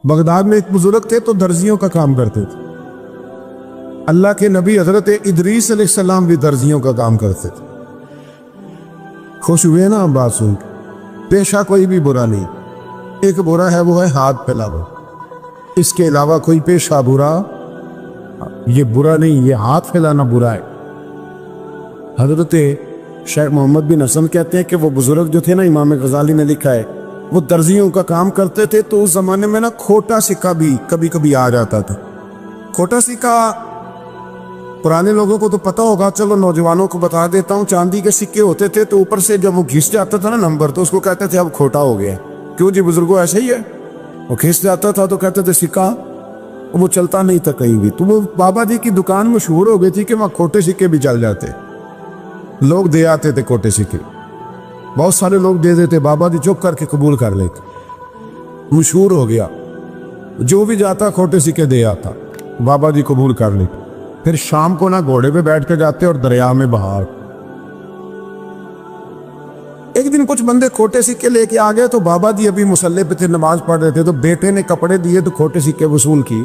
Baghdad میں ایک بزرگ تھے تو درزیوں کا کام کرتے تھے. اللہ کے نبی حضرت ادریس علیہ السلام بھی درزیوں کا کام کرتے تھے. خوش ہوئے نا بات سن کے؟ پیشہ کوئی بھی برا نہیں. ایک برا ہے وہ ہے ہاتھ پھیلانا. اس کے علاوہ کوئی پیشہ برا یہ برا نہیں، یہ ہاتھ پھیلانا برا ہے. حضرت شیخ محمد بن حسن کہتے ہیں کہ وہ بزرگ جو تھے نا، امام غزالی نے لکھا ہے، وہ درزیوں کا کام کرتے تھے تو اس زمانے میں نا کھوٹا سکہ بھی کبھی کبھی آ جاتا تھا. کھوٹا سکہ پرانے لوگوں کو تو پتہ ہوگا، چلو نوجوانوں کو بتا دیتا ہوں. چاندی کے سکے ہوتے تھے تو اوپر سے جب وہ گھس جاتا تھا نا نمبر، تو اس کو کہتے تھے اب کھوٹا ہو گیا. کیوں جی بزرگوں ایسے ہی ہے. وہ گھس جاتا تھا تو کہتے تھے سکہ، وہ چلتا نہیں تھا کہیں بھی. تو وہ بابا جی کی دکان مشہور ہو گئی تھی کہ وہاں کھوٹے سکے بھی چل جاتے. لوگ دے آتے تھے کھوٹے سکے، بہت سارے لوگ دے دیتے، بابا جی چپ کر کے قبول کر لیتے. مشہور ہو گیا، جو بھی جاتا کھوٹے سکے دے آتا، بابا جی قبول کر لیتے. پھر شام کو نا گھوڑے پہ بیٹھ کے جاتے اور دریا میں بہا. ایک دن کچھ بندے کھوٹے سکے لے کے آ گئے تو بابا جی ابھی مصلے پہ تھے، نماز پڑھ رہے تھے. تو بیٹے نے کپڑے دیے تو کھوٹے سکے وصول کی.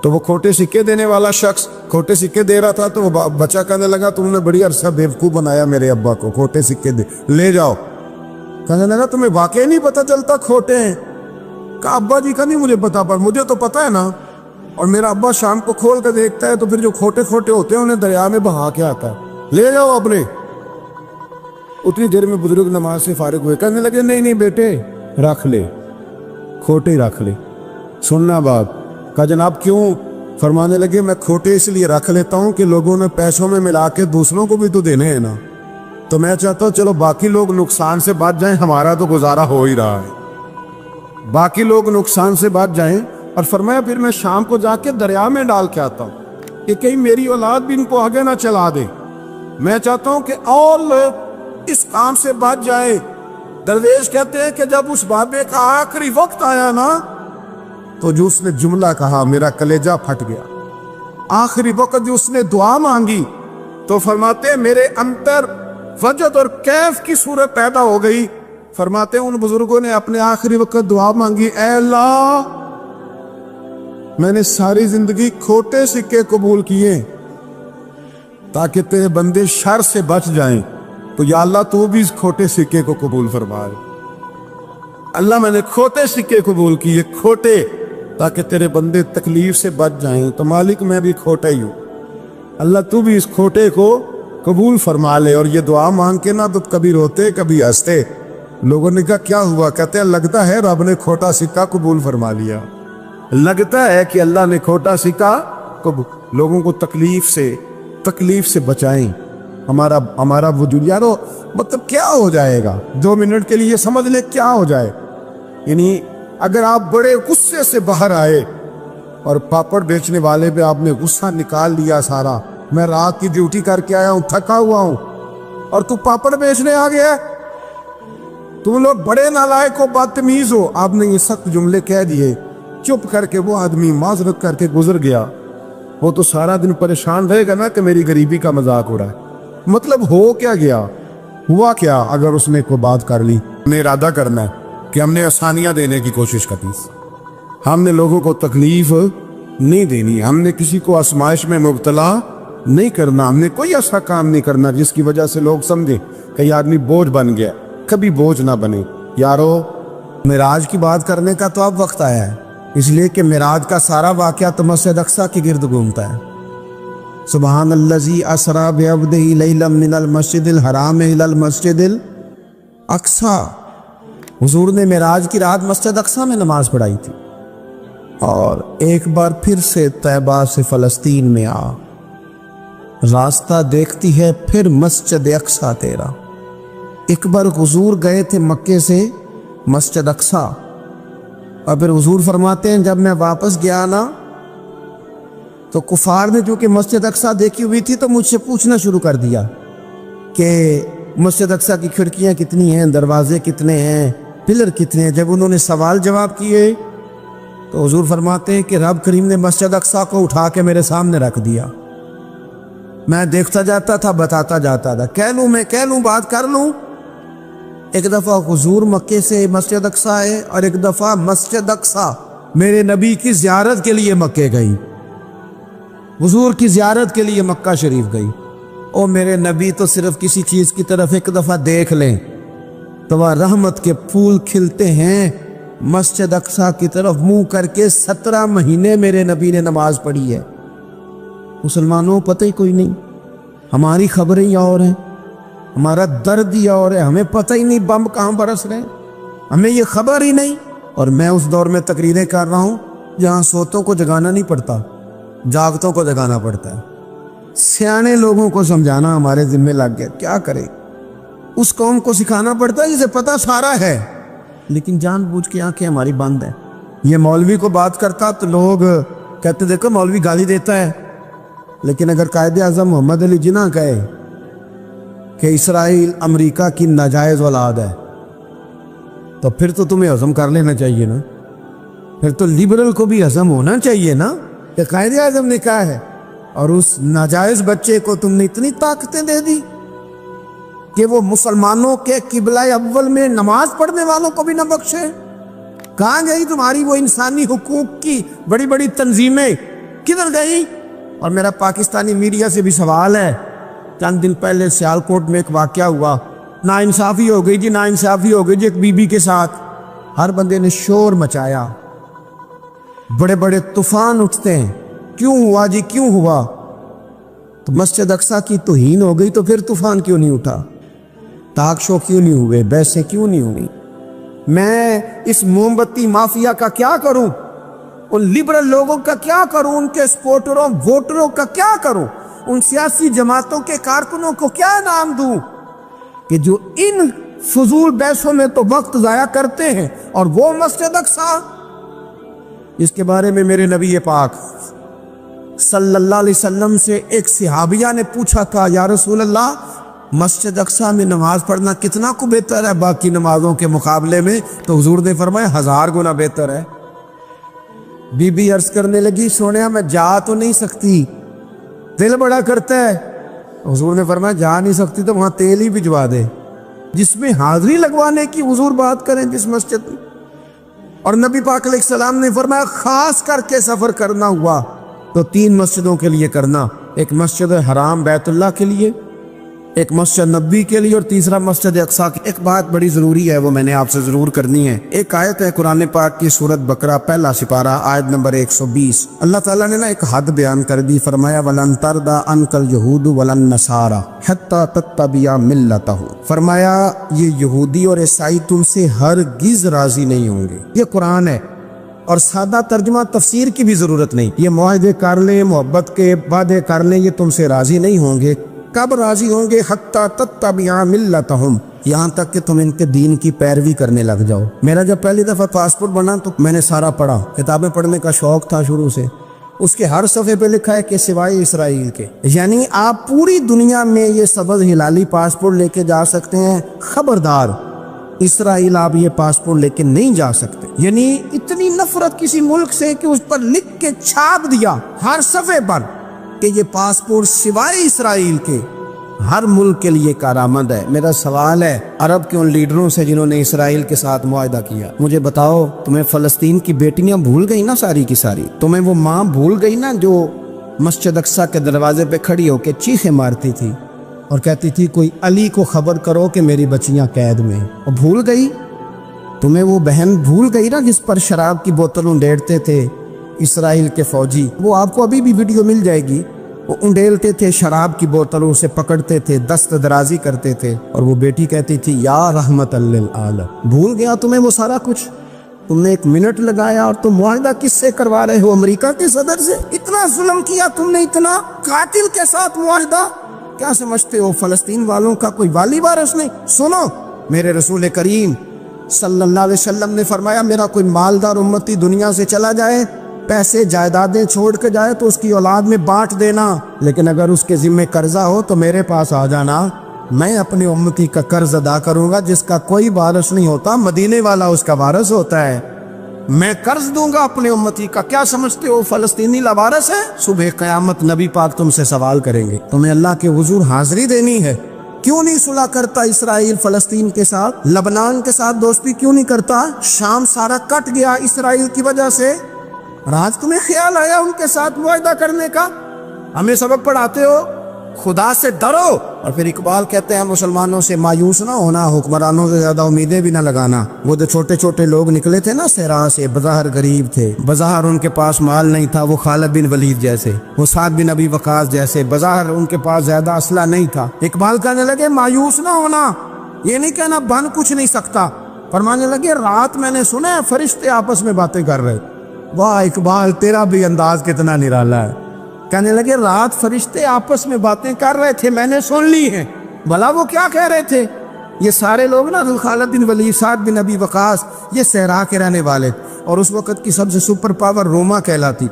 تو وہ کھوٹے سکے دینے والا شخص کھوٹے سکے دے رہا تھا تو وہ بچہ کہنے لگا تم نے بڑی عرصہ بیوقوف بنایا میرے ابا کو، کھوٹے سکے دے لے جاؤ. کہنے لگا تمہیں واقعی نہیں پتہ چلتا کھوٹے ہیں؟ کہا ابا جی کا نہیں مجھے پتا، پر مجھے تو پتہ ہے نا. اور میرا ابا شام کو کھول کے دیکھتا ہے تو پھر جو کھوٹے کھوٹے ہوتے ہیں انہیں دریا میں بہا کے آتا ہے، لے جاؤ اپنے. اتنی دیر میں بزرگ نماز سے فارغ ہوئے، کہنے لگے نہیں نہیں بیٹے رکھ لے، کھوٹے رکھ لے. سننا بات. کہا جناب کیوں؟ فرمانے لگے میں کھوٹے اس لیے رکھ لیتا ہوں کہ لوگوں نے پیسوں میں ملا کے دوسروں کو بھی تو دینے ہیں نا. تو میں چاہتا ہوں چلو باقی لوگ نقصان سے بچ جائیں، ہمارا تو گزارا ہو ہی رہا ہے، باقی لوگ نقصان سے بچ جائیں. اور فرمایا پھر میں شام کو جا کے دریا میں ڈال کے آتا ہوں کہ کہیں میری اولاد بھی ان کو آگے نہ چلا دے. میں چاہتا ہوں کہ اور لوگ اس کام سے بچ جائے. درویش کہتے ہیں کہ جب اس بابے کا آخری وقت آیا نا تو جو اس نے جملہ کہا میرا کلیجہ پھٹ گیا. آخری وقت جو اس نے دعا مانگی تو فرماتے میرے اندر وجد اور کیف کی صورت پیدا ہو گئی. فرماتے ان بزرگوں نے اپنے آخری وقت دعا مانگی، اے اللہ میں نے ساری زندگی کھوٹے سکے قبول کیے تاکہ تیرے بندے شر سے بچ جائیں، تو یا اللہ تو بھی اس کھوٹے سکے کو قبول فرما. اللہ میں نے کھوٹے سکے قبول کیے، کھوٹے، تاکہ تیرے بندے تکلیف سے بچ جائیں. تو مالک میں بھی کھوٹا ہی ہوں، اللہ تو بھی اس کھوٹے کو قبول فرما لے. اور یہ دعا مانگ کے نا تو کبھی روتے کبھی ہنستے. لوگوں نے کہا کیا ہوا؟ کہتے ہیں لگتا ہے رب نے کھوٹا سکہ قبول فرما لیا، لگتا ہے کہ اللہ نے کھوٹا سکہ قبول. لوگوں کو تکلیف سے بچائیں. ہمارا وجود یارو مطلب کیا ہو جائے گا 2 منٹ کے لیے سمجھ لے کیا ہو جائے. یعنی اگر آپ بڑے غصے سے باہر آئے اور پاپڑ بیچنے والے پہ آپ نے غصہ نکال لیا سارا، میں رات کی ڈیوٹی کر کے آیا ہوں، تھکا ہوا ہوں، اور تو پاپڑ بیچنے آ گیا، تم لوگ بڑے نالائق ہو، بدتمیز ہو. آپ نے یہ سخت جملے کہہ دیے، چپ کر کے وہ آدمی معذرت کر کے گزر گیا. وہ تو سارا دن پریشان رہے گا نا کہ میری غریبی کا مذاق ہو رہا ہے. مطلب ہو کیا گیا؟ ہوا کیا اگر اس نے کوئی بات کر لی؟ ہم نے ارادہ کرنا ہے کہ ہم نے آسانیاں دینے کی کوشش کرنی، ہم نے لوگوں کو تکلیف نہیں دینی، ہم نے کسی کو آزمائش میں مبتلا نہیں کرنا، ہم نے کوئی ایسا کام نہیں کرنا جس کی وجہ سے لوگ سمجھیں کہ یہ آدمی بوجھ بن گیا. کبھی بوجھ نہ بنے. یارو معراج کی بات کرنے کا تو اب وقت آیا ہے، اس لیے کہ معراج کا سارا واقعہ تو مسجد اقصیٰ کے گرد گھومتا ہے. سبحان الذی اسریٰ بعبدہ لیلا من المسجد الحرام الی المسجد الاقصیٰ. حضور نے معراج کی رات مسجد اقصیٰ میں نماز پڑھائی تھی. اور ایک بار پھر سے طیبہ سے فلسطین میں آ، راستہ دیکھتی ہے پھر مسجد اقصیٰ تیرا. ایک بار حضور گئے تھے مکے سے مسجد اقصیٰ، اور پھر حضور فرماتے ہیں جب میں واپس گیا نا تو کفار نے چونکہ مسجد اقصیٰ دیکھی ہوئی تھی تو مجھ سے پوچھنا شروع کر دیا کہ مسجد اقصیٰ کی کھڑکیاں کتنی ہیں، دروازے کتنے ہیں، پلر کتنے ہیں. جب انہوں نے سوال جواب کیے تو حضور فرماتے ہیں کہ رب کریم نے مسجد اقصیٰ کو اٹھا کے میرے سامنے رکھ دیا. میں دیکھتا جاتا تھا، بتاتا جاتا تھا، کہہ لوں بات کر لوں. ایک دفعہ حضور مکے سے مسجد اقصیٰ ہے اور ایک دفعہ مسجد اقصیٰ میرے نبی کی زیارت کے لیے مکے گئی، حضور کی زیارت کے لیے مکہ شریف گئی۔ او میرے نبی تو صرف کسی چیز کی طرف ایک دفعہ دیکھ لیں تو وہ رحمت کے پھول کھلتے ہیں۔ مسجد اقصیٰ کی طرف منہ کر کے 17 مہینے میرے نبی نے نماز پڑھی ہے۔ مسلمانوں پتہ ہی کوئی نہیں، ہماری خبریں ہی اور ہیں، ہمارا درد ہی اور ہے، ہمیں پتہ ہی نہیں بم کہاں برس رہے ہیں، ہمیں یہ خبر ہی نہیں۔ اور میں اس دور میں تقریریں کر رہا ہوں جہاں سوتوں کو جگانا نہیں پڑتا، جاگتوں کو جگانا پڑتا ہے۔ سیانے لوگوں کو سمجھانا ہمارے ذمہ لگ گیا، کیا کرے؟ اس قوم کو سکھانا پڑتا ہے جسے پتہ سارا ہے، لیکن جان بوجھ کے آنکھیں ہماری بند ہیں۔ یہ مولوی کو بات کرتا تو لوگ کہتے دیکھو مولوی گالی دیتا ہے، لیکن اگر قائد اعظم محمد علی جناح کہے کہ اسرائیل امریکہ کی ناجائز اولاد ہے تو پھر تو تمہیں ہضم کر لینا چاہیے نا، پھر تو لیبرل کو بھی ہضم ہونا چاہیے نا کہ قائد اعظم نے کہا ہے، اور اس ناجائز بچے کو تم نے اتنی طاقتیں دے دی کہ وہ مسلمانوں کے قبلہ اول میں نماز پڑھنے والوں کو بھی نہ بخشے۔ کہاں گئی تمہاری وہ انسانی حقوق کی بڑی بڑی تنظیمیں، کدھر گئی؟ اور میرا پاکستانی میڈیا سے بھی سوال ہے، چند دن پہلے سیالکوٹ میں ایک واقعہ ہوا، ناانصافی ہو گئی جی، ناانصافی ہو گئی جی ایک بی بی کے ساتھ۔ ہر بندے نے شور مچایا، بڑے بڑے طوفان اٹھتے ہیں، کیوں ہوا جی کیوں ہوا؟ تو مسجد اقصیٰ کی توہین ہو گئی تو پھر طوفان کیوں نہیں اٹھا؟ ٹاک شو کیوں نہیں ہوئے؟ بحثیں کیوں نہیں ہوئی؟ میں اس موم بتی مافیا کا کیا کروں؟ ان لبرل لوگوں کا کیا کروں؟ ان کے سپورٹروں ووٹروں کا کیا کروں؟ ان سیاسی جماعتوں کے کارکنوں کو کیا نام دوں کہ جو ان فضول بحثوں میں تو وقت ضائع کرتے ہیں، اور وہ مسجد اقصیٰ جس کے بارے میں میرے نبی پاک صلی اللہ علیہ وسلم سے ایک صحابیہ نے پوچھا تھا، یا رسول اللہ مسجد اقصیٰ میں نماز پڑھنا کتنا کو بہتر ہے باقی نمازوں کے مقابلے میں؟ تو حضور نے فرمایا 1000 گنا بہتر ہے۔ بی بی عرض کرنے لگی، سونیا میں جا تو نہیں سکتی، دل بڑا کرتا ہے۔ حضور نے فرمایا جا نہیں سکتی تو وہاں تیل ہی بھجوا دے، جس میں حاضری لگوانے کی حضور بات کریں جس مسجد میں۔ اور نبی پاک علیہ السلام نے فرمایا خاص کر کے سفر کرنا ہوا تو 3 مسجدوں کے لیے کرنا، ایک مسجد حرام بیت اللہ کے لیے، ایک مسجد نبی کے لیے، اور تیسرا مسجد اقصیٰ کی۔ ایک بات بڑی ضروری ہے، وہ میں نے آپ سے ضرور کرنی ہے۔ ایک آیت ہے قرآن پاک کی سورۃ بقرہ پہلا سپارہ آیت نمبر 120۔ اللہ تعالیٰ نے ایک حد بیان کر دی، فرمایا وَلَن تَرْضَىٰ عَنْكَ الْيَهُودُ وَلَا النَّصَارَىٰ حَتَّىٰ تَتَّبِعَ مِلَّتَهُمْ۔ فرمایا یہ یہودی اور عیسائی تم سے ہرگز راضی نہیں ہوں گے۔ یہ قرآن ہے، اور سادہ ترجمہ تفسیر کی بھی ضرورت نہیں۔ یہ معاہدے کر لیں، محبت کے وعدے کر لیں، یہ تم سے راضی نہیں ہوں گے۔ کب راضی ہوں گے؟ حتی تتبع ملتہم، یہاں تک کہ تم ان کے دین کی پیروی کرنے لگ جاؤ۔ میرا جب پہلی دفعہ پاسپورٹ بنا تو میں نے سارا پڑھا، کتابیں پڑھنے کا شوق تھا شروع سے۔ اس کے ہر صفحے پہ لکھا ہے کہ سوائے اسرائیل کے، یعنی آپ پوری دنیا میں یہ سبز ہلالی پاسپورٹ لے کے جا سکتے ہیں، خبردار اسرائیل آپ یہ پاسپورٹ لے کے نہیں جا سکتے۔ یعنی اتنی نفرت کسی ملک سے کہ اس پر لکھ کے چھاپ دیا ہر صفحے پر کہ یہ پاسپورٹ سوائے اسرائیل کے ہر ملک کے لیے کارآمد ہے۔ میرا سوال ہے عرب کے ان لیڈروں سے جنہوں نے اسرائیل کے ساتھ معاہدہ کیا، مجھے بتاؤ تمہیں فلسطین کی بیٹیاں بھول گئی نا ساری کی ساری؟ تمہیں وہ ماں بھول گئی نا جو مسجد اقصیٰ کے دروازے پہ کھڑی ہو کے چیخیں مارتی تھی اور کہتی تھی کوئی علی کو خبر کرو کہ میری بچیاں قید میں؟ اور بھول گئی؟ تمہیں وہ بہن بھول گئی نا جس پر شراب کی بوتل انڈیڑتے تھے اسرائیل کے فوجی؟ وہ آپ کو ابھی بھی ویڈیو مل جائے گی، وہ انڈیلتے تھے شراب کی بوتلوں سے، پکڑتے تھے، دست درازی کرتے تھے، اور وہ بیٹی کہتی تھی یا رحمت للعالم۔ بھول گیا تمہیں وہ سارا کچھ؟ تم نے 1 منٹ لگایا اور تم معاہدہ کس سے کروا رہے ہو؟ امریکہ کے صدر سے؟ اتنا ظلم کیا تم نے، اتنا قاتل کے ساتھ معاہدہ؟ کیا سمجھتے ہو فلسطین والوں کا کوئی والی وارث نہیں؟ سنو، میرے رسول کریم صلی اللہ علیہ وسلم نے فرمایا میرا کوئی مالدار امتی دنیا سے چلا جائے، پیسے جائیدادیں چھوڑ کے جائے تو اس کی اولاد میں بانٹ دینا، لیکن اگر اس کے ذمہ قرضہ ہو تو میرے پاس آ جانا، میں اپنی امتی کا قرض ادا کروں گا۔ جس کا کوئی وارث نہیں ہوتا مدینے والا اس کا وارث ہوتا ہے، میں قرض دوں گا اپنے امتی کا۔ کیا سمجھتے ہو فلسطینی لاوارث ہے؟ صبح قیامت نبی پاک تم سے سوال کریں گے، تمہیں اللہ کے حضور حاضری دینی ہے کیوں نہیں صلح کرتا اسرائیل فلسطین کے ساتھ؟ لبنان کے ساتھ دوستی کیوں نہیں کرتا؟ شام سارا کٹ گیا اسرائیل کی وجہ سے، رات تمہیں خیال آیا ان کے ساتھ معاہدہ کرنے کا؟ ہمیں سبق پڑھاتے ہو خدا سے ڈرو۔ اور پھر اقبال کہتے ہیں مسلمانوں سے مایوس نہ ہونا، حکمرانوں سے زیادہ امیدیں بھی نہ لگانا۔ وہ جو چھوٹے چھوٹے لوگ نکلے تھے نا صحرا سے، بظاہر غریب تھے، بظاہر ان کے پاس مال نہیں تھا، وہ خالد بن ولید جیسے، وہ سعد بن ابی وقاص جیسے، بظاہر ان کے پاس زیادہ اسلحہ نہیں تھا۔ اقبال کہنے لگے مایوس نہ ہونا، یہ نہیں کہنا بن کچھ نہیں سکتا، فرمانے لگے رات میں نے سنا ہے فرشتے آپس میں باتیں کر رہے۔ واہ اقبال، تیرا بھی انداز کتنا نرالا ہے۔ کہنے لگے رات فرشتے آپس میں باتیں کر رہے تھے، میں نے سن لی ہیں۔ بھلا وہ کیا کہہ رہے تھے؟ یہ سارے لوگ نا خالد بن ولید، سعد بن ابی وقاص، یہ صحرا کے رہنے والے، اور اس وقت کی سب سے سپر پاور روما کہلاتی،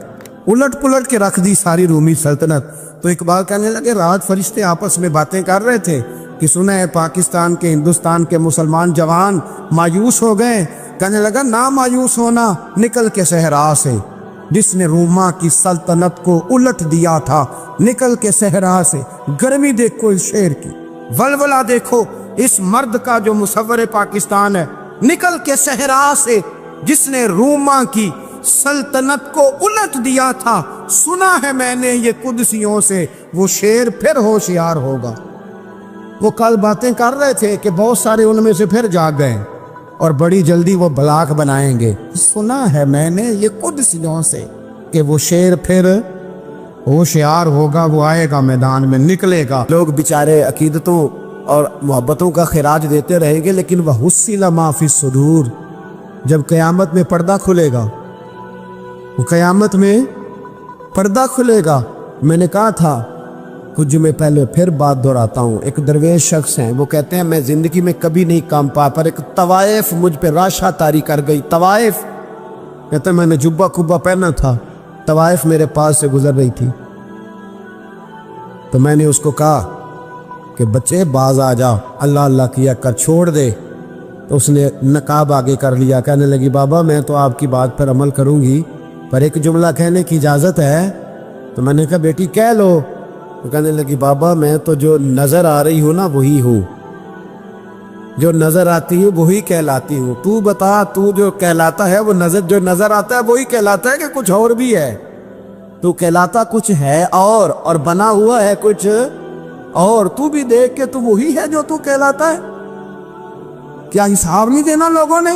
الٹ پلٹ کے رکھ دی ساری رومی سلطنت۔ تو اقبال کہنے لگے رات فرشتے آپس میں باتیں کر رہے تھے کہ سنا ہے پاکستان کے، ہندوستان کے مسلمان جوان مایوس ہو گئے۔ کہنے لگا نہ مایوس ہونا، نکل کے صحرا سے، جس نے روما کی سلطنت کو الٹ دیا تھا، نکل کے صحرا سے۔ گرمی دیکھو اس شعر کی، ولولہ دیکھو اس مرد کا جو مصور پاکستان ہے، نکل کے صحرا سے جس نے روما کی سلطنت کو الٹ دیا تھا، سنا ہے میں نے یہ قدسیوں سے، وہ شعر پھر ہوشیار ہوگا۔ وہ کل باتیں کر رہے تھے کہ بہت سارے ان میں سے پھر جاگ گئے اور بڑی جلدی وہ بلاک بنائیں گے، سنا ہے میں نے یہ قدسیوں سے کہ وہ شعر پھر ہوشیار ہوگا، وہ آئے گا میدان میں، نکلے گا۔ لوگ بیچارے عقیدتوں اور محبتوں کا خراج دیتے رہیں گے، لیکن وہ حصل ما فی الصدور، جب قیامت میں پردہ کھلے گا، وہ قیامت میں پردہ کھلے گا۔ میں نے کہا تھا کچھ جمعے پہلے، پھر بات دہراتا ہوں، ایک درویش شخص ہیں، وہ کہتے ہیں میں زندگی میں کبھی نہیں کام پا، پر ایک طوائف مجھ پہ راشا طاری کر گئی۔ طوائف کہتے ہیں میں نے جبہ کبہ پہنا تھا، طوائف میرے پاس سے گزر رہی تھی، تو میں نے اس کو کہا کہ بچے باز آ جا، اللہ اللہ کیا کر، چھوڑ دے۔ تو اس نے نقاب آگے کر لیا، کہنے لگی بابا میں تو آپ کی بات پر عمل کروں گی، پر ایک جملہ کہنے کی اجازت ہے؟ تو میں نے کہا بیٹی کہہ لو۔ تو کہنے لگی بابا میں تو جو نظر آ رہی ہوں نا وہی ہوں، جو نظر آتی ہے وہی کہلاتی ہوں، تو بتا تو جو کہلاتا ہے وہ جو نظر آتا ہے وہی کہلاتا ہے کہ کچھ اور بھی ہے؟ تو کہلاتا کچھ ہے اور بنا ہوا ہے کچھ اور، تو بھی دیکھ کے تو وہی ہے جو تو کہلاتا ہے۔ کیا حساب نہیں دینا لوگوں نے؟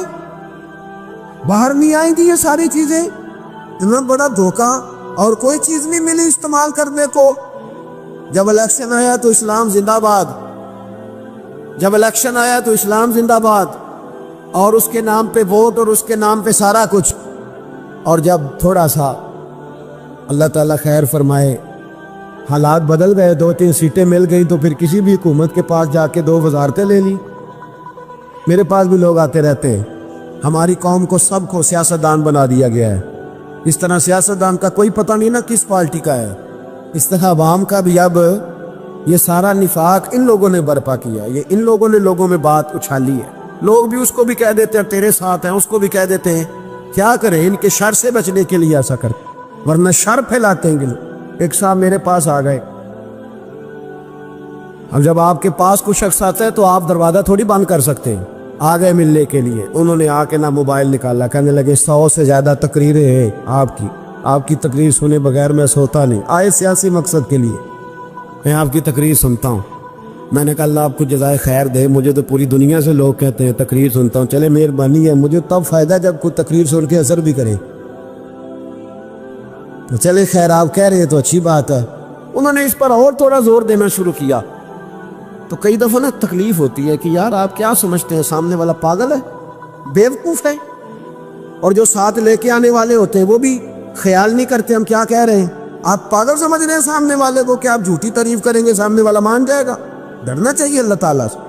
باہر نہیں آئیں گی یہ ساری چیزیں؟ اتنا بڑا دھوکہ، اور کوئی چیز نہیں ملی استعمال کرنے کو۔ جب الیکشن آیا تو اسلام زندہ باد، جب الیکشن آیا تو اسلام زندہ باد، اور اس کے نام پہ ووٹ اور اس کے نام پہ سارا کچھ، اور جب تھوڑا سا اللہ تعالیٰ خیر فرمائے حالات بدل گئے، 2-3 سیٹیں مل گئیں، تو پھر کسی بھی حکومت کے پاس جا کے 2 وزارتیں لے لی۔ میرے پاس بھی لوگ آتے رہتے ہیں، ہماری قوم کو سب کو سیاستدان بنا دیا گیا ہے، اس طرح سیاستدان کا کوئی پتہ نہیں نا کس پارٹی کا ہے، اس طرح عوام کا بھی اب یہ سارا نفاق ان لوگوں نے برپا کیا، یہ ان لوگوں نے لوگوں میں بات اچھالی ہے۔ لوگ بھی اس کو بھی کہہ دیتے ہیں تیرے ساتھ ہیں، اس کو بھی کہہ دیتے ہیں، کیا کریں ان کے شر سے بچنے کے لیے ایسا کرتے، ورنہ شر پھیلاتے ہیں گل۔ ایک صاحب میرے پاس آ گئے، اب جب آپ کے پاس کوئی شخص آتا ہے تو آپ دروازہ تھوڑی بند کر سکتے ہیں، آ گئے ملنے کے لیے۔ انہوں نے آ کے نہ موبائل نکالا، کہنے لگے 100 سے زیادہ تقریریں ہیں آپ کی تقریر سنے بغیر میں سوتا نہیں، آئے سیاسی مقصد کے لیے، میں آپ کی تقریر سنتا ہوں۔ میں نے کہا اللہ آپ کو جزائے خیر دے، مجھے تو پوری دنیا سے لوگ کہتے ہیں تقریر سنتا ہوں، چلے مہربانی ہے، مجھے تب فائدہ جب کوئی تقریر سن کے اثر بھی کرے، تو چلے خیر آپ کہہ رہے ہیں تو اچھی بات ہے۔ انہوں نے اس پر اور تھوڑا زور دینا شروع کیا، تو کئی دفعہ نا تکلیف ہوتی ہے کہ یار آپ کیا سمجھتے ہیں سامنے والا پاگل ہے، بیوقوف ہے، اور جو ساتھ لے کے آنے والے ہوتے ہیں وہ بھی خیال نہیں کرتے ہم کیا کہہ رہے ہیں۔ آپ پاگل سمجھ رہے ہیں سامنے والے کو کہ آپ جھوٹی تعریف کریں گے سامنے والا مان جائے گا؟ ڈرنا چاہیے اللہ تعالیٰ سے۔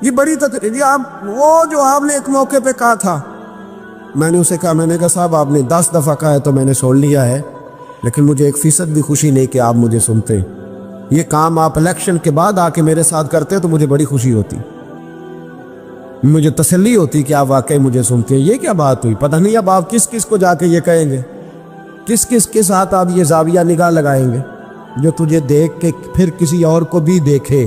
یہ بڑی تقریر، جو آپ نے ایک موقع پہ کہا تھا، میں نے اسے کہا، میں نے کہا صاحب آپ نے 10 دفعہ کہا ہے تو میں نے سن لیا ہے، لیکن مجھے 1% بھی خوشی نہیں کہ آپ مجھے سنتے۔ یہ کام آپ الیکشن کے بعد آ کے میرے ساتھ کرتے تو مجھے بڑی خوشی ہوتی، مجھے تسلی ہوتی کہ آپ واقعی مجھے سنتے ہیں۔ یہ کیا بات ہوئی؟ پتہ نہیں اب آپ کس کس کو جا کے یہ کہیں گے، کس کس کے ساتھ آپ یہ زاویہ نگاہ لگائیں گے جو تجھے دیکھ کے پھر کسی اور کو بھی دیکھے۔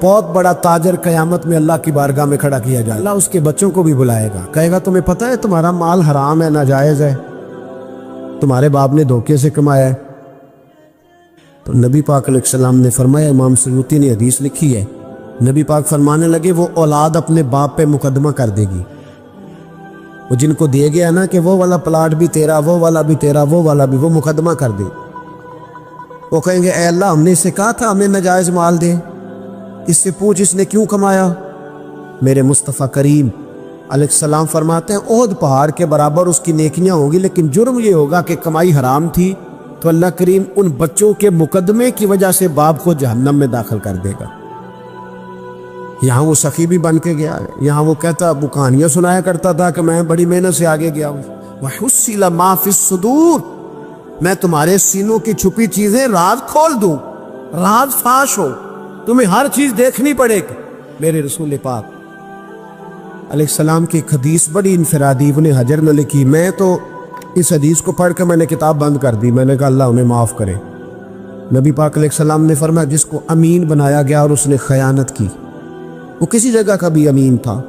بہت بڑا تاجر قیامت میں اللہ کی بارگاہ میں کھڑا کیا جائے، اللہ اس کے بچوں کو بھی بلائے گا، کہے گا تمہیں پتہ ہے تمہارا مال حرام ہے، ناجائز ہے، تمہارے باپ نے دھوکے سے کمایا ہے۔ تو نبی پاک علیہ السلام نے فرمایا، امام سیوطی نے حدیث لکھی ہے، نبی پاک فرمانے لگے وہ اولاد اپنے باپ پہ مقدمہ کر دے گی، وہ جن کو دیا گیا نا کہ وہ والا پلاٹ بھی تیرا، وہ والا بھی تیرا، وہ والا بھی، وہ مقدمہ کر دے، وہ کہیں گے اے اللہ ہم نے اسے کہا تھا ہمیں ناجائز مال دے، اس سے پوچھ اس نے کیوں کمایا۔ میرے مصطفیٰ کریم علیہ السلام فرماتے ہیں احد پہاڑ کے برابر اس کی نیکیاں ہوں گی، لیکن جرم یہ ہوگا کہ کمائی حرام تھی، تو اللہ کریم ان بچوں کے مقدمے کی وجہ سے باپ کو جہنم میں داخل کر دے گا۔ یہاں وہ سخی بھی بن کے گیا ہے، یہاں وہ کہتا وہ کہانیاں سنایا کرتا تھا کہ میں بڑی محنت سے آگے گیا ہوں۔ وَحُصِّلَ مَا فِي الصُّدُورِ، میں تمہارے سینوں کی چھپی چیزیں راز کھول دوں، راز فاش ہو، تمہیں ہر چیز دیکھنی پڑے گی۔ میرے رسول پاک علیہ السلام کی ایک حدیث بڑی انفرادی ابن حجر نے لکھی، میں تو اس حدیث کو پڑھ کے میں نے کتاب بند کر دی، میں نے کہا اللہ انہیں معاف کرے۔ نبی پاک علیہ السلام نے فرمایا جس کو امین بنایا گیا اور اس نے خیانت کی، وہ کسی جگہ کا بھی امین تھا،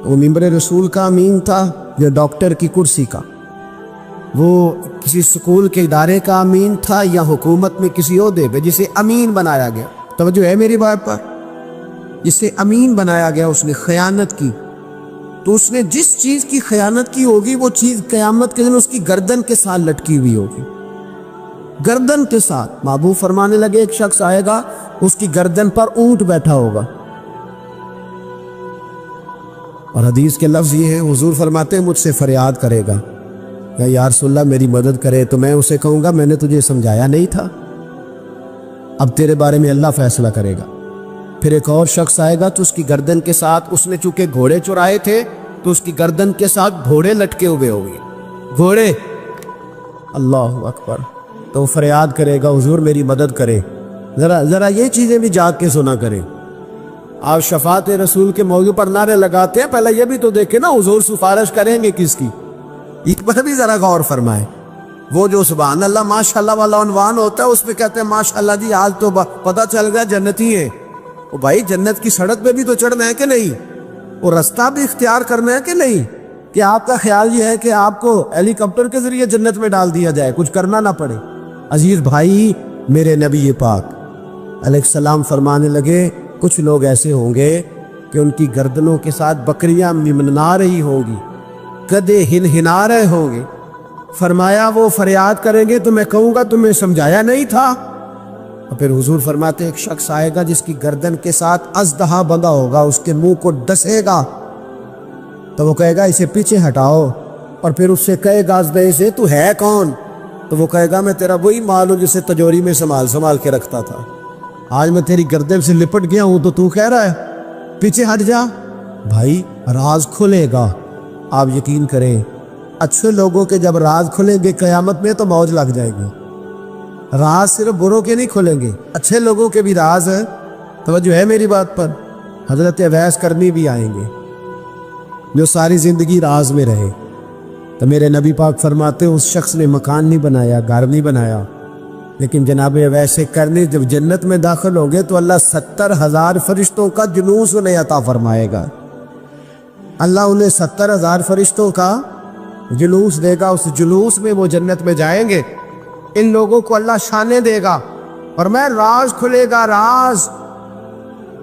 وہ ممبر رسول کا امین تھا یا ڈاکٹر کی کرسی کا، وہ کسی سکول کے ادارے کا امین تھا یا حکومت میں کسی عہدے پہ جسے امین بنایا گیا، توجہ ہے میری بات پر، جسے امین بنایا گیا اس نے خیانت کی، تو اس نے جس چیز کی خیانت کی ہوگی وہ چیز قیامت کے دن اس کی گردن کے ساتھ لٹکی ہوئی ہوگی، گردن کے ساتھ۔ محبوب فرمانے لگے ایک شخص آئے گا اس کی گردن پر اونٹ بیٹھا ہوگا، اور حدیث کے لفظ یہ ہے حضور فرماتے ہیں مجھ سے فریاد کرے گا یا رسول اللہ میری مدد کرے، تو میں اسے کہوں گا میں نے تجھے سمجھایا نہیں تھا، اب تیرے بارے میں اللہ فیصلہ کرے گا۔ پھر ایک اور شخص آئے گا تو اس کی گردن کے ساتھ، اس نے چونکہ گھوڑے چرائے تھے تو اس کی گردن کے ساتھ گھوڑے لٹکے ہوئے ہوں گے، گھوڑے، اللہ اکبر، تو وہ فریاد کرے گا حضور میری مدد کرے۔ ذرا یہ چیزیں بھی جاگ کے سنا کریں۔ آپ شفاعت رسول کے موضوع پر نعرے لگاتے ہیں، پہلے یہ بھی تو دیکھیں نا حضور سفارش کریں گے کس کی، اس پر بھی ذرا غور فرمائیں۔ وہ جو سبحان اللہ ماشاءاللہ والا عنوان ہوتا ہے اس پہ کہتے ہیں ماشاءاللہ جی آج تو پتہ چل گیا جنتی ہے۔ وہ بھائی جنت کی سڑک پہ بھی تو چڑھنا ہے کہ نہیں، وہ رستہ بھی اختیار کرنا ہے کہ نہیں، کہ آپ کا خیال یہ ہے کہ آپ کو ہیلی کاپٹر کے ذریعے جنت میں ڈال دیا جائے، کچھ کرنا نہ پڑے۔ عزیز بھائی، میرے نبی پاک علیہ السلام فرمانے لگے کچھ لوگ ایسے ہوں گے کہ ان کی گردنوں کے ساتھ بکریاں ممنا رہی ہوں گی، گدھے ہنہنا رہے ہوں گے، فرمایا وہ فریاد کریں گے تو میں کہوں گا تمہیں سمجھایا نہیں تھا۔ اور پھر حضور فرماتے ایک شخص آئے گا جس کی گردن کے ساتھ اژدہا بندھا ہوگا، اس کے منہ کو ڈسے گا، تو وہ کہے گا اسے پیچھے ہٹاؤ، اور پھر اس سے کہے گا اژدہے سے تو ہے کون، تو وہ کہے گا میں تیرا وہی مال ہوں جسے تجوری میں سنبھال کے رکھتا تھا، آج میں تیری گردن سے لپٹ گیا ہوں تو کہہ رہا ہے پیچھے ہٹ جا۔ بھائی راز کھلے گا، آپ یقین کریں، اچھے لوگوں کے جب راز کھلیں گے قیامت میں تو موج لگ جائے گی۔ راز صرف بروں کے نہیں کھلیں گے، اچھے لوگوں کے بھی راز ہے، توجہ ہے میری بات پر۔ حضرت اویس کرنی بھی آئیں گے جو ساری زندگی راز میں رہے، تو میرے نبی پاک فرماتے اس شخص نے مکان نہیں بنایا، گھر نہیں بنایا، لیکن جناب اویس کرنی جب جنت میں داخل ہوں گے تو اللہ 70,000 فرشتوں کا جلوس انہیں عطا فرمائے گا، اللہ انہیں 70,000 فرشتوں کا جلوس دے گا، اس جلوس میں وہ جنت میں جائیں گے، ان لوگوں کو اللہ شانے دے گا، اور میں راز کھلے گا، راز۔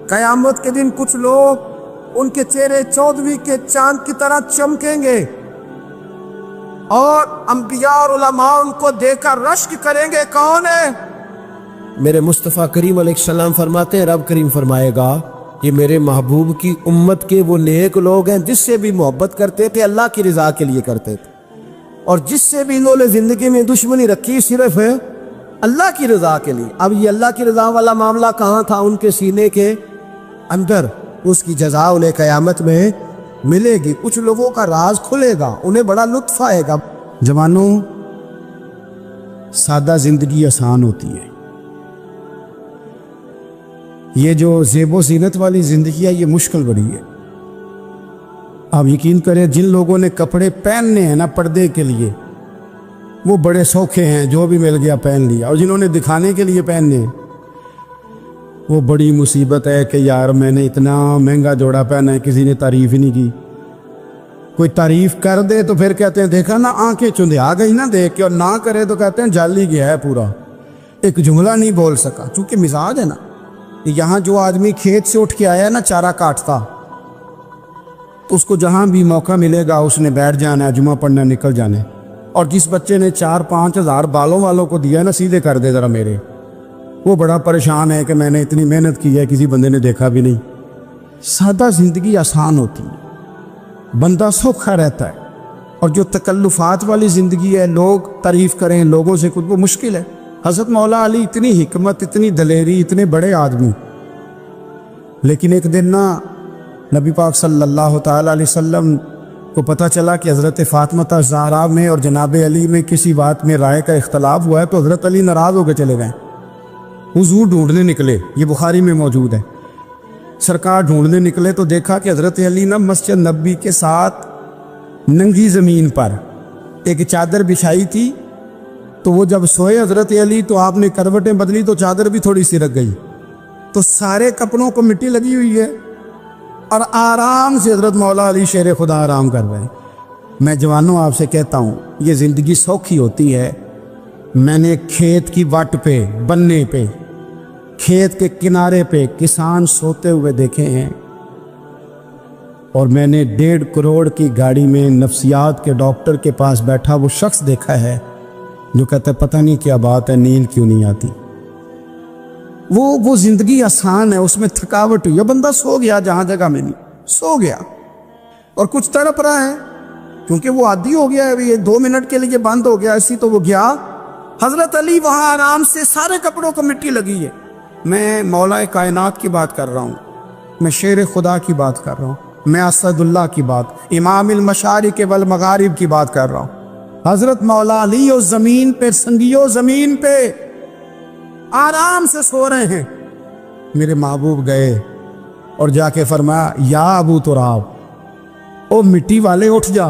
قیامت کے دن کچھ لوگ ان کے چہرے 14ویں کے چاند کی طرح چمکیں گے، اور انبیاء اور علماء ان کو دیکھ کر رشک کریں گے، کون ہے؟ میرے مصطفیٰ کریم علیہ السلام فرماتے ہیں رب کریم فرمائے گا یہ میرے محبوب کی امت کے وہ نیک لوگ ہیں جس سے بھی محبت کرتے تھے اللہ کی رضا کے لیے کرتے تھے، اور جس سے بھی انہوں نے زندگی میں دشمنی رکھی صرف ہے اللہ کی رضا کے لیے۔ اب یہ اللہ کی رضا والا معاملہ کہاں تھا ان کے سینے کے اندر، اس کی جزا انہیں قیامت میں ملے گی۔ کچھ لوگوں کا راز کھلے گا، انہیں بڑا لطف آئے گا۔ جوانوں، سادہ زندگی آسان ہوتی ہے، یہ جو زیب و زینت والی زندگی ہے یہ مشکل بڑی ہے۔ آپ یقین کریں جن لوگوں نے کپڑے پہننے ہیں نا پردے کے لیے، وہ بڑے سوکھے ہیں، جو بھی مل گیا پہن لیا، اور جنہوں نے دکھانے کے لیے پہننے ہیں وہ بڑی مصیبت ہے کہ یار میں نے اتنا مہنگا جوڑا پہنا ہے کسی نے تعریف ہی نہیں کی. کوئی تعریف کر دے تو پھر کہتے ہیں دیکھا نا آنکھیں چندھا گئی نا دیکھ کے, اور نہ کرے تو کہتے ہیں جل ہی گیا ہے پورا, ایک جملہ نہیں بول سکا. چونکہ مزاج ہے نا, یہاں جو آدمی کھیت سے اٹھ کے آیا ہے نا چارہ کاٹتا, تو اس کو جہاں بھی موقع ملے گا اس نے بیٹھ جانا ہے, جمعہ پڑھنا, نکل جانے. اور جس بچے نے 4-5 ہزار بالوں والوں کو دیا نا, سیدھے کر دے ذرا میرے, وہ بڑا پریشان ہے کہ میں نے اتنی محنت کی ہے کسی بندے نے دیکھا بھی نہیں. سادہ زندگی آسان ہوتی ہے, بندہ سوکھا رہتا ہے. اور جو تکلفات والی زندگی ہے, لوگ تعریف کریں, لوگوں سے کچھ, وہ مشکل ہے. حضرت مولا علی اتنی حکمت, اتنی دلیری, اتنے بڑے آدمی, لیکن ایک دن نا نبی پاک صلی اللہ تعالیٰ علیہ وسلم کو پتہ چلا کہ حضرت فاطمہ زہرا میں اور جناب علی میں کسی بات میں رائے کا اختلاف ہوا ہے. تو حضرت علی ناراض ہو کے چلے گئے, حضور ڈھونڈنے نکلے, یہ بخاری میں موجود ہے. سرکار ڈھونڈنے نکلے تو دیکھا کہ حضرت علی نا مسجد نبی کے ساتھ ننگی زمین پر ایک چادر بچھائی تھی. تو وہ جب سوئے حضرت علی تو آپ نے کروٹیں بدلی تو چادر بھی تھوڑی سی رکھ گئی, تو سارے کپڑوں کو مٹی لگی ہوئی ہے, اور آرام سے حضرت مولا علی شیر خدا آرام کر رہے ہیں. میں جوانوں آپ سے کہتا ہوں یہ زندگی سوکھی ہوتی ہے. میں نے کھیت کی وٹ پہ, بننے پہ, کھیت کے کنارے پہ کسان سوتے ہوئے دیکھے ہیں, اور میں نے 1.5 کروڑ کی گاڑی میں نفسیات کے ڈاکٹر کے پاس بیٹھا وہ شخص دیکھا ہے جو کہتا ہے پتہ نہیں کیا بات ہے, نیند کیوں نہیں آتی. وہ زندگی آسان ہے, اس میں تھکاوٹ ہوئی ہے, بندہ سو گیا جہاں جگہ میں نہیں, سو گیا. اور کچھ تڑپ رہا ہے کیونکہ وہ عادی ہو گیا ہے, یہ 2 منٹ کے لیے بند ہو گیا ایسی, تو وہ گیا. حضرت علی وہاں آرام سے, سارے کپڑوں کو مٹی لگی ہے. میں مولا کائنات کی بات کر رہا ہوں, میں شیر خدا کی بات کر رہا ہوں, میں اسد اللہ کی بات, امام المشارق والمغارب کی بات کر رہا ہوں. حضرت مولا علی اور زمین پہ, سنگیو زمین پہ آرام سے سو رہے ہیں. میرے محبوب گئے اور جا کے فرمایا یا ابو تراب, او مٹی والے اٹھ جا,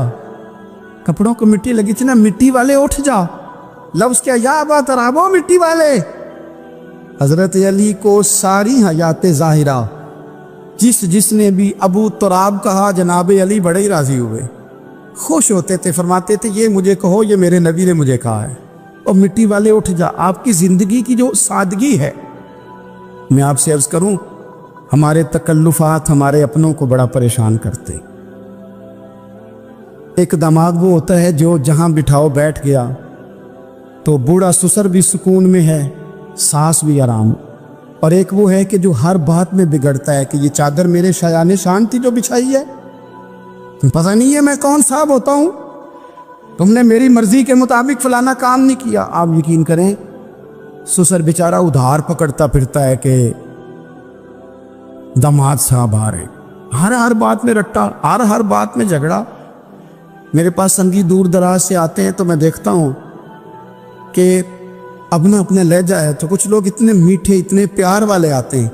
کپڑوں کو مٹی لگی تھی نا, مٹی والے اٹھ جا. لفظ کیا, یا ابا تراب, او مٹی والے. حضرت علی کو ساری حیات ظاہرہ جس نے بھی ابو تراب کہا جناب علی بڑے ہی راضی ہوئے, خوش ہوتے تھے, فرماتے تھے یہ مجھے کہو, یہ میرے نبی نے مجھے کہا ہے. اور مٹی والے اٹھ جا. آپ کی زندگی کی جو سادگی ہے, میں آپ سے عرض کروں ہمارے تکلفات ہمارے اپنوں کو بڑا پریشان کرتے. ایک دماغ وہ ہوتا ہے جو جہاں بٹھاؤ بیٹھ گیا, تو بوڑھا سسر بھی سکون میں ہے, سانس بھی آرام. اور ایک وہ ہے کہ جو ہر بات میں بگڑتا ہے کہ یہ چادر میرے شایان شان تھی جو بچھائی ہے, پتہ نہیں ہے میں کون صاحب ہوتا ہوں, تم نے میری مرضی کے مطابق فلانا کام نہیں کیا. آپ یقین کریں سسر بیچارہ ادھار پکڑتا پھرتا ہے کہ داماد صاحب آ رہے, ہر بات میں رٹا, ہر بات میں جھگڑا. میرے پاس سنگی دور دراز سے آتے ہیں تو میں دیکھتا ہوں کہ اپنا لہجہ ہے, تو کچھ لوگ اتنے میٹھے, اتنے پیار والے آتے ہیں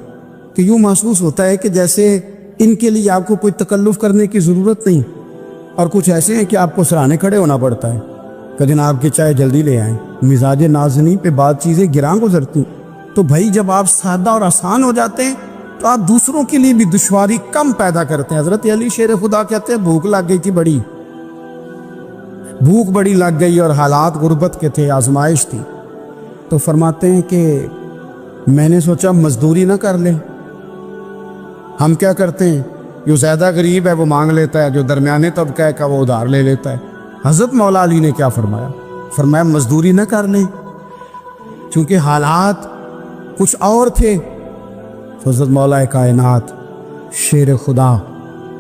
کہ یوں محسوس ہوتا ہے کہ جیسے ان کے لیے آپ کو کوئی تکلف کرنے کی ضرورت نہیں. اور کچھ ایسے ہیں کہ آپ کو سرانے کھڑے ہونا پڑتا ہے کہ جناب کی چائے جلدی لے آئیں. مزاج نازنی پہ بات چیزیں گراں گزرتی. تو بھائی جب آپ سادہ اور آسان ہو جاتے ہیں تو آپ دوسروں کے لیے بھی دشواری کم پیدا کرتے ہیں. حضرت علی شیر خدا کہتے ہیں بھوک لگ گئی تھی, بھوک بڑی لگ گئی, اور حالات غربت کے تھے, آزمائش تھی. تو فرماتے ہیں کہ میں نے سوچا مزدوری نہ کر لیں. ہم کیا کرتے ہیں, جو زیادہ غریب ہے وہ مانگ لیتا ہے, جو درمیانے طبقہ ہے کا وہ ادھار لے لیتا ہے. حضرت مولا علی نے کیا فرمایا, فرمایا مزدوری نہ کر لیں, چونکہ حالات کچھ اور تھے. حضرت مولا کائنات شیر خدا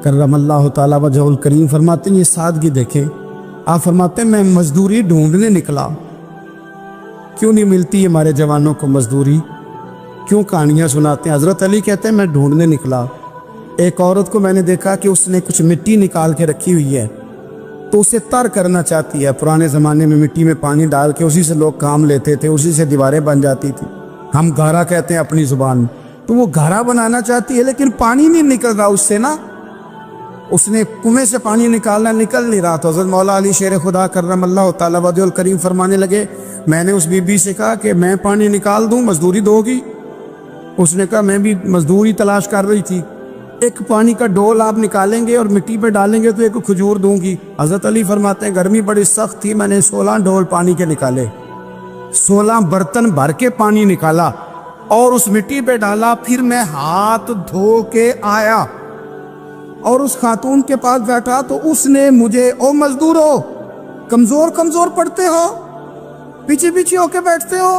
کرم اللہ تعالیٰ وجہ الکریم فرماتے ہیں یہ سادگی دیکھیں. آپ فرماتے ہیں میں مزدوری ڈھونڈنے نکلا. کیوں نہیں ملتی ہمارے جوانوں کو مزدوری, کیوں کہانیاں سناتے ہیں. حضرت علی کہتے ہیں میں ڈھونڈنے نکلا. ایک عورت کو میں نے دیکھا کہ اس نے کچھ مٹی نکال کے رکھی ہوئی ہے, تو اسے تر کرنا چاہتی ہے. پرانے زمانے میں مٹی میں پانی ڈال کے اسی سے لوگ کام لیتے تھے, اسی سے دیواریں بن جاتی تھی. ہم گھارا کہتے ہیں اپنی زبان. تو وہ گھارا بنانا چاہتی ہے لیکن پانی نہیں نکل رہا اس سے نا, اس نے کنویں سے پانی نکالنا, نکل نہیں رہا. تو حضرت مولا علی شیر خدا کرم اللہ تعالیٰ وجہ الکریم فرمانے لگے میں نے اس بی بی سے کہا کہ میں پانی نکال دوں, مزدوری دو گی؟ اس نے کہا میں بھی مزدوری تلاش کر رہی تھی، ایک پانی کا ڈول آپ نکالیں گے اور مٹی پہ ڈالیں گے تو ایک کھجور دوں گی۔ حضرت علی فرماتے ہیں گرمی بڑی سخت تھی، میں نے 16 ڈول پانی کے نکالے، 16 برتن بھر کے پانی نکالا اور اس مٹی پہ ڈالا، پھر میں ہاتھ دھو کے آیا اور اس خاتون کے پاس بیٹھا تو اس نے مجھے، او مزدورو کمزور کمزور پڑتے ہو، پیچھے پیچھے ہو کے بیٹھتے ہو،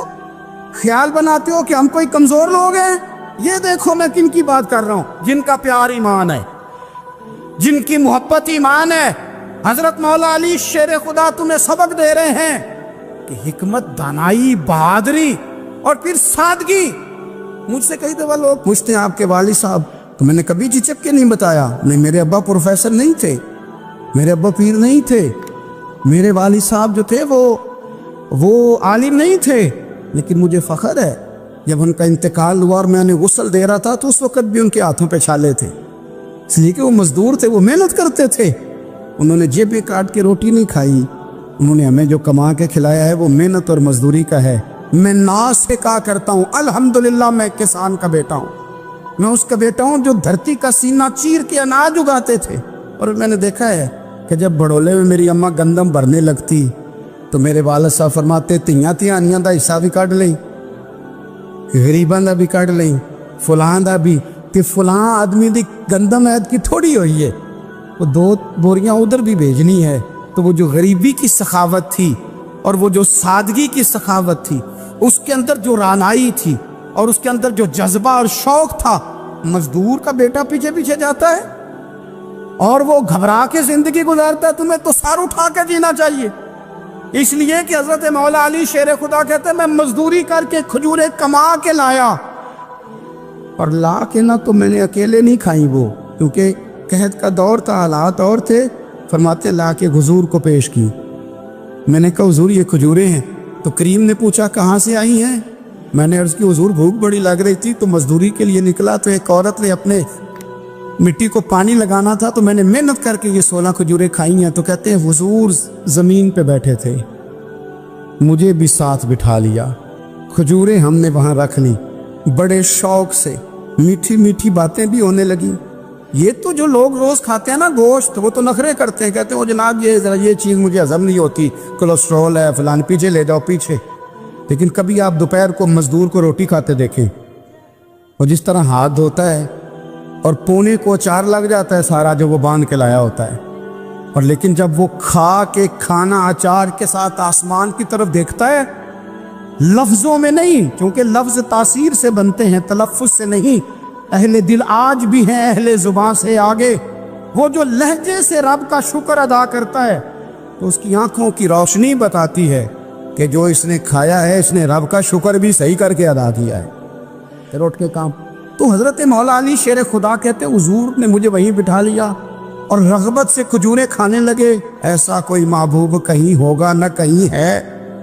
خیال بناتے ہو کہ ہم کوئی کمزور لوگ ہیں، یہ دیکھو میں کن کی بات کر رہا ہوں، جن کا پیار ایمان ہے، جن کی محبت ایمان ہے۔ حضرت مولا علی شیر خدا تمہیں سبق دے رہے ہیں کہ حکمت، دانائی، بہادری اور پھر سادگی۔ مجھ سے کئی دفعہ لوگ پوچھتے ہیں آپ کے والد صاحب، تو میں نے کبھی جھجک کے نہیں بتایا، نہیں میرے ابا پروفیسر نہیں تھے، میرے ابا پیر نہیں تھے، میرے والد صاحب جو تھے وہ عالم نہیں تھے، لیکن مجھے فخر ہے جب ان کا انتقال ہوا اور میں انہیں غسل دے رہا تھا تو اس وقت بھی ان کے ہاتھوں پہ چھالے تھے، اس لیے کہ وہ مزدور تھے، وہ محنت کرتے تھے، انہوں نے جیبیں کاٹ کے روٹی نہیں کھائی، انہوں نے ہمیں جو کما کے کھلایا ہے وہ محنت اور مزدوری کا ہے۔ میں ناز سے کہا کرتا ہوں الحمدللہ میں کسان کا بیٹا ہوں، میں اس کا بیٹا ہوں جو دھرتی کا سینہ چیر کے اناج اگاتے تھے۔ اور میں نے دیکھا ہے کہ جب بڑولے میں میری اماں گندم بھرنے لگتی تو میرے والد صاحب فرماتے تیاں تیانیاں دا حصہ بھی کٹ لیں، غریباں دا بھی کٹ لیں، فلاں دا بھی، کہ فلاں آدمی دی گندم عید کی تھوڑی ہوئی ہے، وہ 2 بوریاں ادھر بھی بھیجنی ہے۔ تو وہ جو غریبی کی سخاوت تھی اور وہ جو سادگی کی سخاوت تھی، اس کے اندر جو رانائی تھی اور اس کے اندر جو جذبہ اور شوق تھا، مزدور کا بیٹا پیچھے پیچھے جاتا ہے اور وہ گھبرا کے زندگی گزارتا ہے، تمہیں تو سر اٹھا کے جینا چاہیے۔ اس لیے کہ حضرت مولا علی شیر خدا کہتے ہیں میں مزدوری کر کے کھجوریں کما کے لایا، اور لا کے نہ تو میں نے اکیلے نہیں کھائی وہ، کیونکہ قحط کا دور تھا، حالات اور تھے، فرماتے لا کے حضور کو پیش کی۔ میں نے کہا حضور یہ کھجوریں ہیں، تو کریم نے پوچھا کہاں سے آئی ہیں؟ میں نے عرض کی حضور بھوک بڑی لگ رہی تھی تو مزدوری کے لیے نکلا، تو ایک عورت نے اپنے مٹی کو پانی لگانا تھا تو میں نے محنت کر کے یہ 16 کھجوریں کھائی ہیں۔ تو کہتے ہیں حضور زمین پہ بیٹھے تھے، مجھے بھی ساتھ بٹھا لیا، کھجوریں ہم نے وہاں رکھ لی، بڑے شوق سے میٹھی میٹھی باتیں بھی ہونے لگی۔ یہ تو جو لوگ روز کھاتے ہیں نا گوشت، وہ تو نخرے کرتے ہیں، کہتے ہیں وہ جناب یہ چیز مجھے ہضم نہیں ہوتی، کولیسٹرول ہے فلان، پیچھے لے جاؤ پیچھے۔ لیکن کبھی آپ دوپہر کو مزدور کو روٹی کھاتے دیکھیں، اور جس طرح ہاتھ دھوتا ہے اور پونے کو اچار لگ جاتا ہے سارا جو وہ باندھ کے لایا ہوتا ہے، اور لیکن جب وہ کھا کے کھانا اچار کے ساتھ آسمان کی طرف دیکھتا ہے، لفظوں میں نہیں، کیونکہ لفظ تاثیر سے بنتے ہیں، تلفظ سے نہیں، اہل دل آج بھی ہیں اہل زبان سے آگے، وہ جو لہجے سے رب کا شکر ادا کرتا ہے تو اس کی آنکھوں کی روشنی بتاتی ہے کہ جو اس نے کھایا ہے اس نے رب کا شکر بھی صحیح کر کے ادا کیا ہے، پھر اٹھ کے کام۔ تو حضرت مولا علی شیر خدا کہتے حضور نے مجھے وہیں بٹھا لیا اور رغبت سے کھجوریں کھانے لگے۔ ایسا کوئی محبوب کہیں ہوگا نہ کہیں ہے،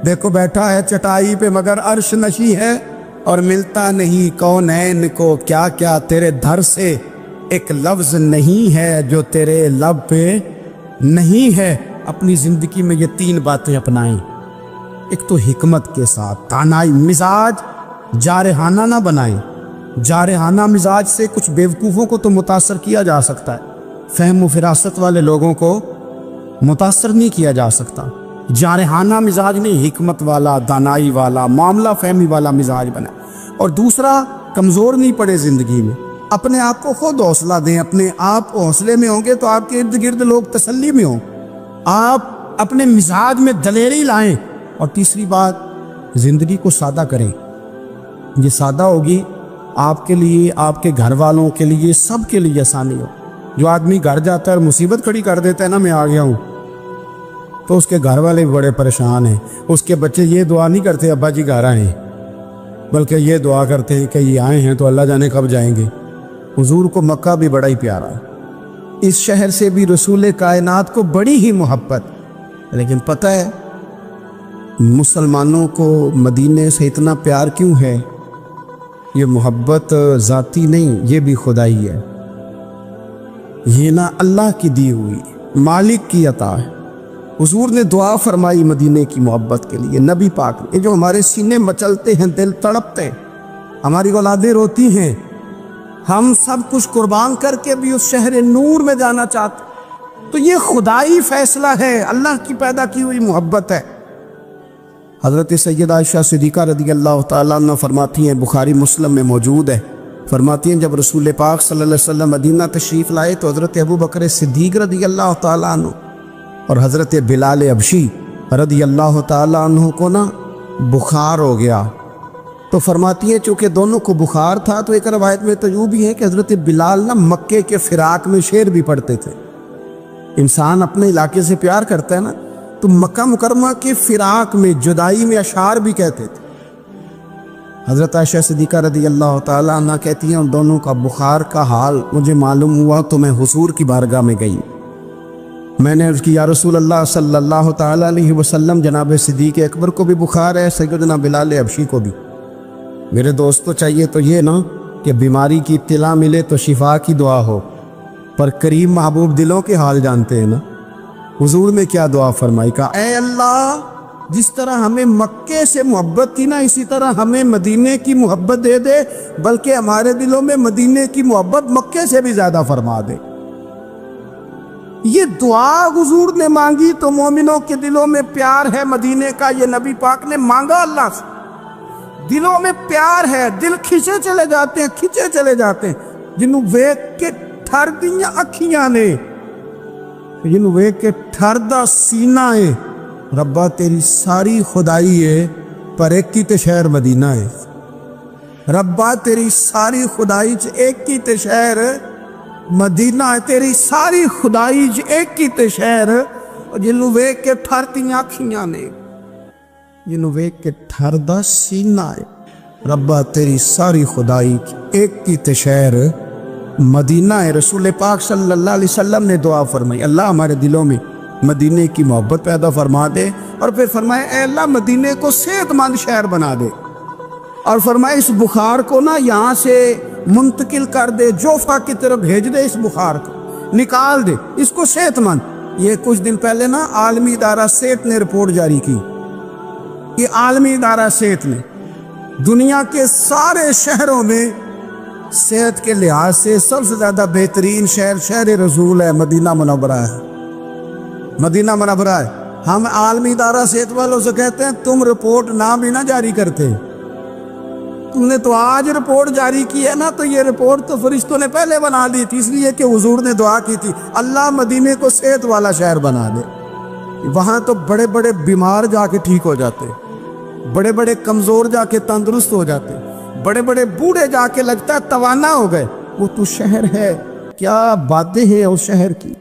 دیکھو بیٹھا ہے چٹائی پہ مگر عرش نشی ہے، اور ملتا نہیں کونین کو کیا کیا تیرے در سے، ایک لفظ نہیں ہے جو تیرے لب پہ نہیں ہے۔ اپنی زندگی میں یہ 3 باتیں اپنائیں، ایک تو حکمت کے ساتھ دانائی، مزاج جارحانہ نہ بنائیں، جارحانہ مزاج سے کچھ بیوقوفوں کو تو متاثر کیا جا سکتا ہے، فہم و فراست والے لوگوں کو متاثر نہیں کیا جا سکتا۔ جارحانہ مزاج نہیں، حکمت والا، دانائی والا، معاملہ فہمی والا مزاج بنا۔ اور دوسرا، کمزور نہیں پڑے زندگی میں، اپنے آپ کو خود حوصلہ دیں، اپنے آپ حوصلے میں ہوں گے تو آپ کے ارد گرد لوگ تسلی میں ہوں، آپ اپنے مزاج میں دلیری لائیں۔ اور تیسری بات، زندگی کو سادہ کریں، یہ سادہ ہوگی آپ کے لیے، آپ کے گھر والوں کے لیے، سب کے لیے آسانی ہو۔ جو آدمی گھر جاتا ہے اور مصیبت کھڑی کر دیتا ہے نا میں آ گیا ہوں، تو اس کے گھر والے بھی بڑے پریشان ہیں، اس کے بچے یہ دعا نہیں کرتے ابا جی گھر آئیں، بلکہ یہ دعا کرتے ہیں کہ یہ آئے ہیں تو اللہ جانے کب جائیں گے۔ حضور کو مکہ بھی بڑا ہی پیارا ہے، اس شہر سے بھی رسول کائنات کو بڑی ہی محبت، لیکن پتہ ہے مسلمانوں کو مدینے سے اتنا پیار کیوں ہے؟ یہ محبت ذاتی نہیں، یہ بھی خدائی ہے، یہ نہ اللہ کی دی ہوئی، مالک کی عطا ہے۔ حضور نے دعا فرمائی مدینے کی محبت کے لیے، نبی پاک نے، جو ہمارے سینے مچلتے ہیں، دل تڑپتے، ہماری اولادیں روتی ہیں، ہم سب کچھ قربان کر کے بھی اس شہر نور میں جانا چاہتے، تو یہ خدائی فیصلہ ہے، اللہ کی پیدا کی ہوئی محبت ہے۔ حضرت سیدہ عائشہ صدیقہ رضی اللہ تعالیٰ عنہ فرماتی ہیں، بخاری مسلم میں موجود ہے، فرماتی ہیں جب رسول پاک صلی اللہ علیہ وسلم مدینہ تشریف لائے تو حضرت ابو بکر صدیق رضی اللہ تعالیٰ عنہ اور حضرت بلال حبشی رضی اللہ تعالیٰ عنہ کو نا بخار ہو گیا، تو فرماتی ہیں چونکہ دونوں کو بخار تھا تو ایک روایت میں تو یوں بھی ہے کہ حضرت بلال نا مکے کے فراق میں شعر بھی پڑھتے تھے۔ انسان اپنے علاقے سے پیار کرتا ہے نا، تو مکہ مکرمہ کے فراق میں، جدائی میں اشعار بھی کہتے تھے۔ حضرت عائشہ صدیقہ رضی اللہ تعالیٰ عنہ کہتی ہیں ان دونوں کا بخار کا حال مجھے معلوم ہوا تو میں حضور کی بارگاہ میں گئی، میں نے عرض کی یا رسول اللہ صلی اللہ تعالیٰ علیہ وسلم، جناب صدیق اکبر کو بھی بخار ہے، سیدنا بلال حبشی کو بھی، میرے دوستو چاہیے تو یہ نا کہ بیماری کی اطلاع ملے تو شفا کی دعا ہو، پر کریم محبوب دلوں کے حال جانتے ہیں نا۔ حضور نے کیا دعا فرمائی، کہا اے اللہ جس طرح ہمیں مکے سے محبت تھی نا، اسی طرح ہمیں مدینے کی محبت دے دے، بلکہ ہمارے دلوں میں مدینے کی محبت مکے سے بھی زیادہ فرما دے۔ یہ دعا حضور نے مانگی تو مومنوں کے دلوں میں پیار ہے مدینے کا، یہ نبی پاک نے مانگا اللہ سے، دلوں میں پیار ہے، دل کھچے چلے جاتے ہیں جنہوں ویک کے ٹھر دیاں اکھیاں نے، جنہوں ویک کے ٹھر دا سینہ ہے، ربا تیری ساری خدائی ہے پر ایک ہی تے شہر مدینہ ہے، ربا تیری ساری خدائی چ ایک ہی تے شہر مدینہ ہے، تیری ساری خدائی چ ایک ہی تے شہر، جنہوں ویک کے ٹھر دیاں اکھیاں نے، جنہوں ویک کے ٹھر دا سینہ ہے، ربا تیری ساری خدائی ایک ہی تے شہر مدینہ ہے۔ رسول پاک صلی اللہ علیہ وسلم نے دعا فرمائی، اللہ ہمارے دلوں میں مدینے کی محبت پیدا فرما دے، اور پھر فرمائے اے اللہ مدینے کو صحت مند شہر بنا دے، اور فرمائے اس بخار کو نا یہاں سے منتقل کر دے، جوفا کی طرف بھیج دے، اس بخار کو نکال دے، اس کو صحت مند۔ یہ کچھ دن پہلے نا عالمی ادارہ صحت نے رپورٹ جاری کی، یہ عالمی ادارہ صحت نے دنیا کے سارے شہروں میں صحت کے لحاظ سے سب سے زیادہ بہترین شہر رسول ہے، مدینہ منورہ ہے، مدینہ منورہ ہے۔ ہم عالمی ادارہ صحت والوں سے کہتے ہیں تم رپورٹ نہ بھی نہ جاری کرتے، تم نے تو آج رپورٹ جاری کی ہے نا، تو یہ رپورٹ تو فرشتوں نے پہلے بنا دی تھی، اس لیے کہ حضور نے دعا کی تھی اللہ مدینے کو صحت والا شہر بنا دے۔ وہاں تو بڑے بڑے بیمار جا کے ٹھیک ہو جاتے، بڑے بڑے کمزور جا کے تندرست ہو جاتے، بڑے بڑے بوڑھے جا کے لگتا ہے توانا ہو گئے۔ وہ تو شہر ہے، کیا باتیں ہیں اس شہر کی۔